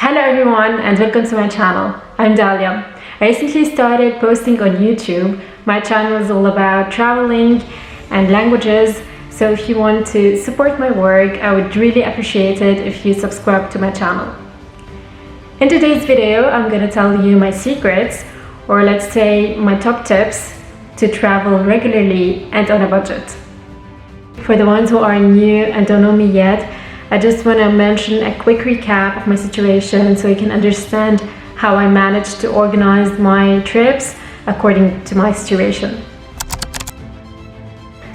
Hello everyone and welcome to my channel. I'm Dahlia. I recently started posting on YouTube. My channel is all about traveling and languages, so if you want to support my work, I would really appreciate it if you subscribe to my channel. In today's video, I'm going to tell you my secrets, or let's say my top tips to travel regularly and on a budget. For the ones who are new and don't know me yet, I just want to mention a quick recap of my situation so you can understand how I managed to organize my trips according to my situation.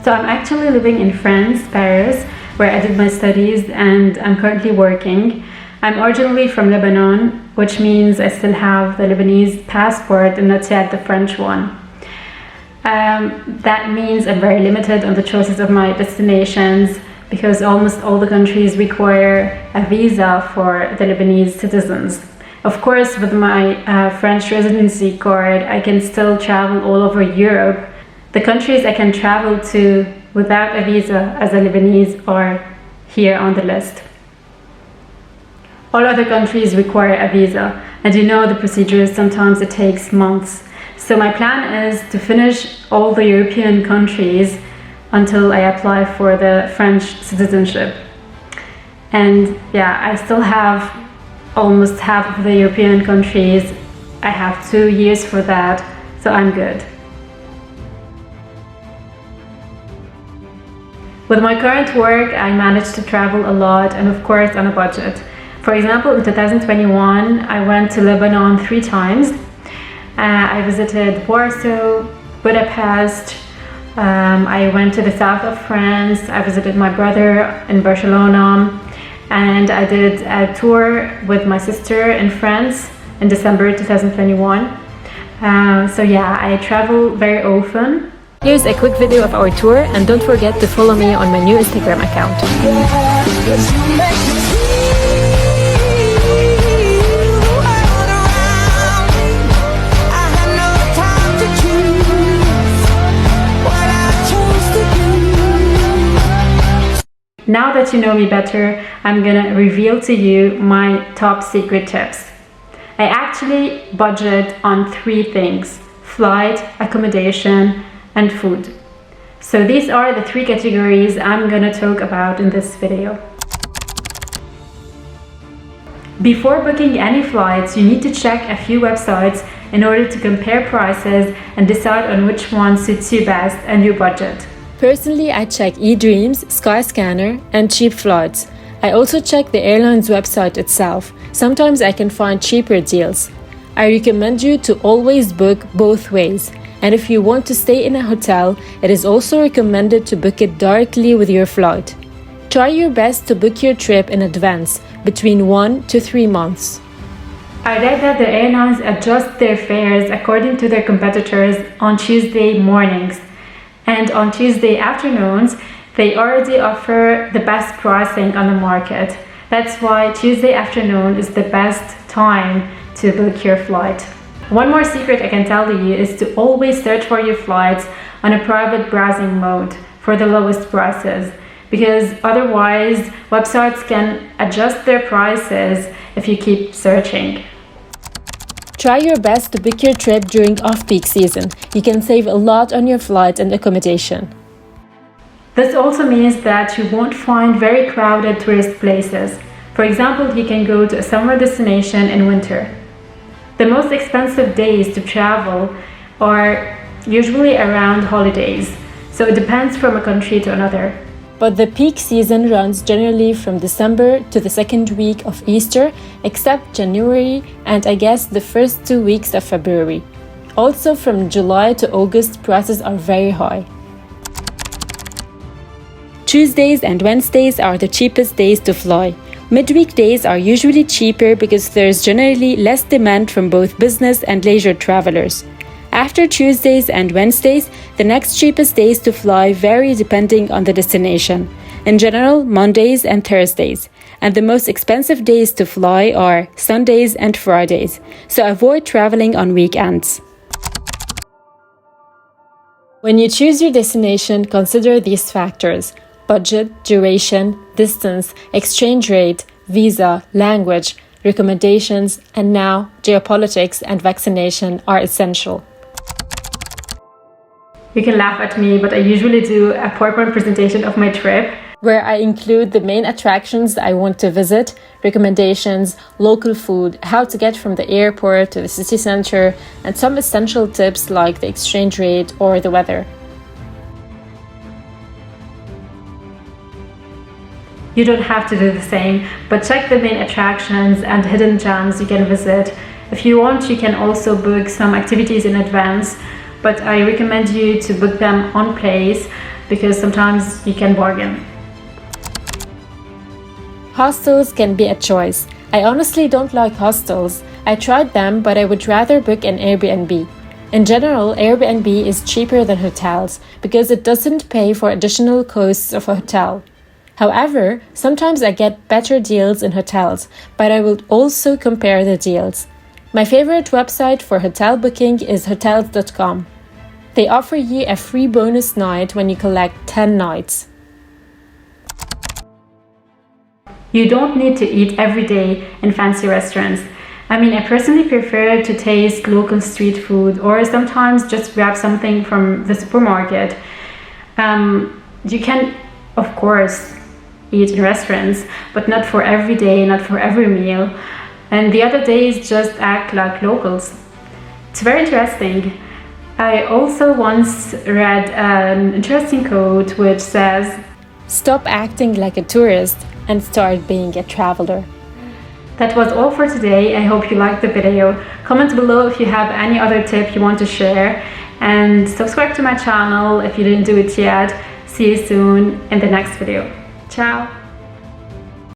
So I'm actually living in France, Paris, where I did my studies and I'm currently working. I'm originally from Lebanon, which means I still have the Lebanese passport and not yet the French one. That means I'm very limited on the choices of my destinations, because almost all the countries require a visa for the Lebanese citizens. Of course, with my French residency card, I can still travel all over Europe. The countries I can travel to without a visa as a Lebanese are here on the list. All other countries require a visa, and you know the procedures, sometimes it takes months. So my plan is to finish all the European countries until I apply for the French citizenship. And yeah, I still have almost half of the European countries. I have 2 years for that, so I'm good. With my current work, I managed to travel a lot and of course on a budget. For example, in 2021, I went to Lebanon 3 times. I visited Warsaw, Budapest, I went to the south of France. I visited my brother in Barcelona, and I did a tour with my sister in France in December 2021. So yeah, I travel very often. Here's a quick video of our tour, and don't forget to follow me on my new Instagram account. Now that you know me better, I'm gonna reveal to you my top secret tips. I actually budget on 3 things: flight, accommodation, and food. So these are the 3 categories I'm gonna talk about in this video. Before booking any flights, you need to check a few websites in order to compare prices and decide on which one suits you best and your budget. Personally, I check eDreams, Skyscanner, and cheap flights. I also check the airline's website itself. Sometimes I can find cheaper deals. I recommend you to always book both ways. And if you want to stay in a hotel, it is also recommended to book it directly with your flight. Try your best to book your trip in advance, between 1 to 3 months. I read that the airlines adjust their fares according to their competitors on Tuesday mornings. And on Tuesday afternoons, they already offer the best pricing on the market. That's why Tuesday afternoon is the best time to book your flight. One more secret I can tell you is to always search for your flights on a private browsing mode for the lowest prices, because otherwise websites can adjust their prices if you keep searching. Try your best to book your trip during off-peak season. You can save a lot on your flight and accommodation. This also means that you won't find very crowded tourist places. For example, you can go to a summer destination in winter. The most expensive days to travel are usually around holidays, so it depends from a country to another. But the peak season runs generally from December to the 2nd week of Easter, except January and I guess the first 2 weeks of February. Also from July to August, prices are very high. Tuesdays and Wednesdays are the cheapest days to fly. Midweek days are usually cheaper because there's generally less demand from both business and leisure travelers. After Tuesdays and Wednesdays, the next cheapest days to fly vary depending on the destination. In general, Mondays and Thursdays. And the most expensive days to fly are Sundays and Fridays. So avoid traveling on weekends. When you choose your destination, consider these factors: budget, duration, distance, exchange rate, visa, language, recommendations, and now geopolitics and vaccination are essential. You can laugh at me, but I usually do a PowerPoint presentation of my trip, where I include the main attractions I want to visit, recommendations, local food, how to get from the airport to the city center, and some essential tips like the exchange rate or the weather. You don't have to do the same, but check the main attractions and hidden gems you can visit. If you want, you can also book some activities in advance, but I recommend you to book them on place because sometimes you can bargain. Hostels can be a choice. I honestly don't like hostels. I tried them, but I would rather book an Airbnb. In general, Airbnb is cheaper than hotels because it doesn't pay for additional costs of a hotel. However, sometimes I get better deals in hotels, but I will also compare the deals. My favorite website for hotel booking is hotels.com. They offer you a free bonus night when you collect 10 nights. You don't need to eat every day in fancy restaurants. I personally prefer to taste local street food or sometimes just grab something from the supermarket. You can, of course, eat in restaurants, but not for every day, not for every meal. And the other days just act like locals. It's very interesting. I also once read an interesting quote which says, "Stop acting like a tourist and start being a traveler." That was all for today. I hope you liked the video. Comment below if you have any other tip you want to share, and subscribe to my channel if you didn't do it yet. See you soon in the next video. Ciao!